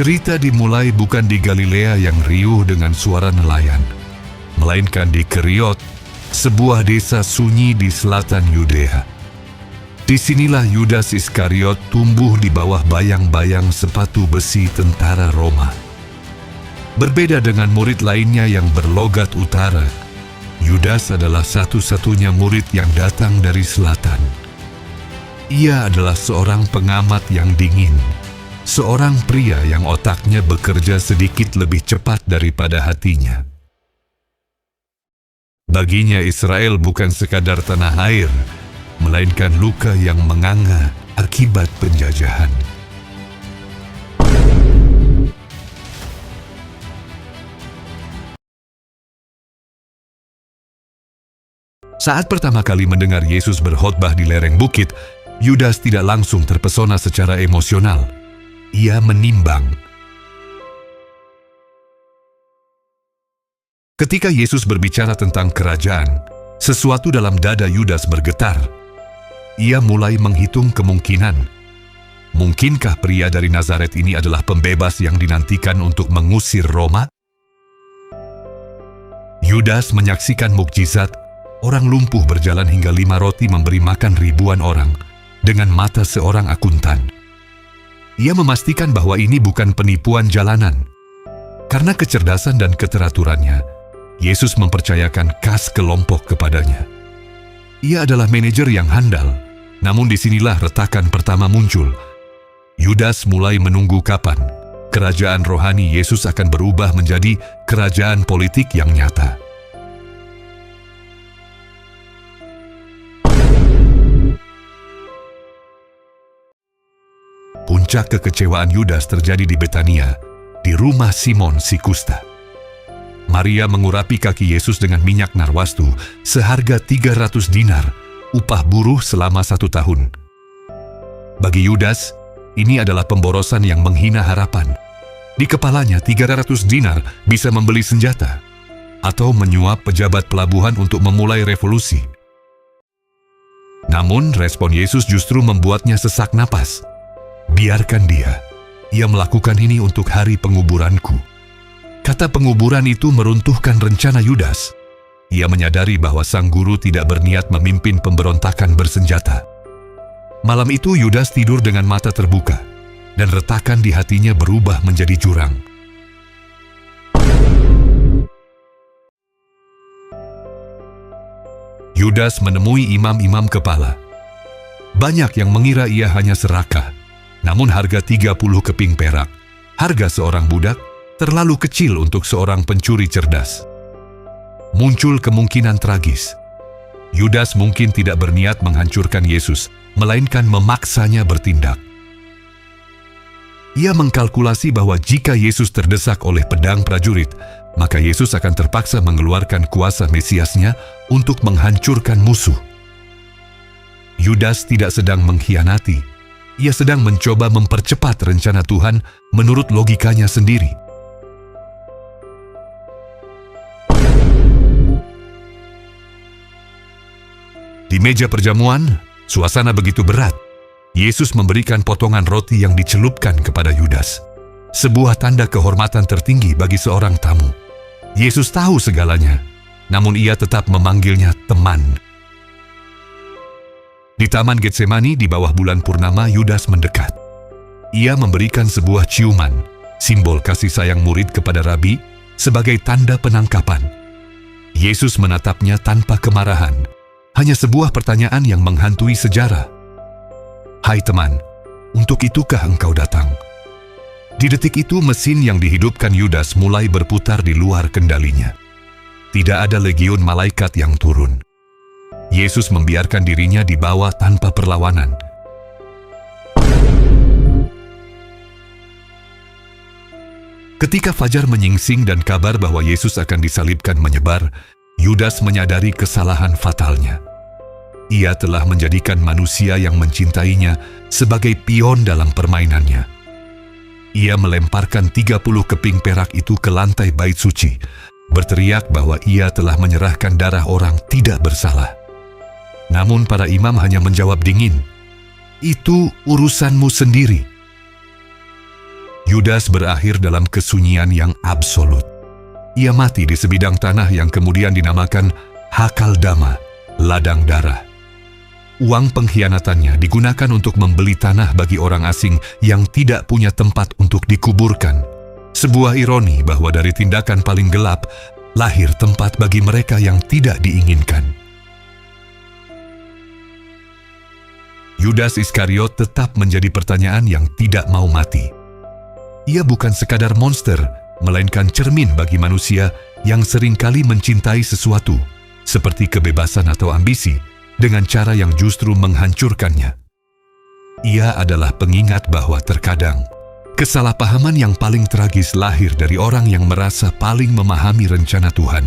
Cerita dimulai bukan di Galilea yang riuh dengan suara nelayan, melainkan di Keriot, sebuah desa sunyi di selatan Yudea. Disinilah Yudas Iskariot tumbuh di bawah bayang-bayang sepatu besi tentara Roma. Berbeda dengan murid lainnya yang berlogat utara, Yudas adalah satu-satunya murid yang datang dari selatan. Ia adalah seorang pengamat yang dingin, seorang pria yang otaknya bekerja sedikit lebih cepat daripada hatinya. Baginya Israel bukan sekadar tanah air, melainkan luka yang menganga akibat penjajahan. Saat pertama kali mendengar Yesus berkhotbah di lereng bukit, Yudas tidak langsung terpesona secara emosional. Ia menimbang. Ketika Yesus berbicara tentang kerajaan, sesuatu dalam dada Yudas bergetar. Ia mulai menghitung kemungkinan. Mungkinkah pria dari Nazaret ini adalah pembebas yang dinantikan untuk mengusir Roma? Yudas menyaksikan mukjizat, orang lumpuh berjalan hingga 5 roti memberi makan ribuan orang, dengan mata seorang akuntan. Ia memastikan bahwa ini bukan penipuan jalanan. Karena kecerdasan dan keteraturannya, Yesus mempercayakan kas kelompok kepadanya. Ia adalah manajer yang handal, namun disinilah retakan pertama muncul. Yudas mulai menunggu kapan kerajaan rohani Yesus akan berubah menjadi kerajaan politik yang nyata. Puncak kekecewaan Yudas terjadi di Betania, di rumah Simon si kusta. Maria mengurapi kaki Yesus dengan minyak narwastu seharga 300 dinar, upah buruh selama 1 tahun. Bagi Yudas, ini adalah pemborosan yang menghina harapan. Di kepalanya 300 dinar bisa membeli senjata, atau menyuap pejabat pelabuhan untuk memulai revolusi. Namun respon Yesus justru membuatnya sesak napas. Biarkan dia, ia melakukan ini untuk hari penguburanku. Kata penguburan itu meruntuhkan rencana Yudas. Ia menyadari bahwa sang guru tidak berniat memimpin pemberontakan bersenjata. Malam itu Yudas tidur dengan mata terbuka, dan retakan di hatinya berubah menjadi jurang. Yudas menemui imam-imam kepala. Banyak yang mengira ia hanya serakah, namun harga 30 keping perak, harga seorang budak, terlalu kecil untuk seorang pencuri cerdas. Muncul kemungkinan tragis. Yudas mungkin tidak berniat menghancurkan Yesus, melainkan memaksanya bertindak. Ia mengkalkulasi bahwa jika Yesus terdesak oleh pedang prajurit, maka Yesus akan terpaksa mengeluarkan kuasa Mesiasnya untuk menghancurkan musuh. Yudas tidak sedang mengkhianati. Ia sedang mencoba mempercepat rencana Tuhan menurut logikanya sendiri. Di meja perjamuan, suasana begitu berat. Yesus memberikan potongan roti yang dicelupkan kepada Yudas. Sebuah tanda kehormatan tertinggi bagi seorang tamu. Yesus tahu segalanya, namun ia tetap memanggilnya teman. Di Taman Getsemani di bawah bulan purnama, Yudas mendekat. Ia memberikan sebuah ciuman, simbol kasih sayang murid kepada Rabi, sebagai tanda penangkapan. Yesus menatapnya tanpa kemarahan. Hanya sebuah pertanyaan yang menghantui sejarah. Hai teman, untuk itukah engkau datang? Di detik itu mesin yang dihidupkan Yudas mulai berputar di luar kendalinya. Tidak ada legiun malaikat yang turun. Yesus membiarkan dirinya dibawa tanpa perlawanan. Ketika fajar menyingsing dan kabar bahwa Yesus akan disalibkan menyebar, Yudas menyadari kesalahan fatalnya. Ia telah menjadikan manusia yang mencintainya sebagai pion dalam permainannya. Ia melemparkan 30 keping perak itu ke lantai bait suci, berteriak bahwa ia telah menyerahkan darah orang tidak bersalah. Namun para imam hanya menjawab dingin, "Itu urusanmu sendiri." Yudas berakhir dalam kesunyian yang absolut. Ia mati di sebidang tanah yang kemudian dinamakan Hakaldama, ladang darah. Uang pengkhianatannya digunakan untuk membeli tanah bagi orang asing yang tidak punya tempat untuk dikuburkan. Sebuah ironi bahwa dari tindakan paling gelap, lahir tempat bagi mereka yang tidak diinginkan. Yudas Iskariot tetap menjadi pertanyaan yang tidak mau mati. Ia bukan sekadar monster, melainkan cermin bagi manusia yang seringkali mencintai sesuatu, seperti kebebasan atau ambisi, dengan cara yang justru menghancurkannya. Ia adalah pengingat bahwa terkadang, kesalahpahaman yang paling tragis lahir dari orang yang merasa paling memahami rencana Tuhan.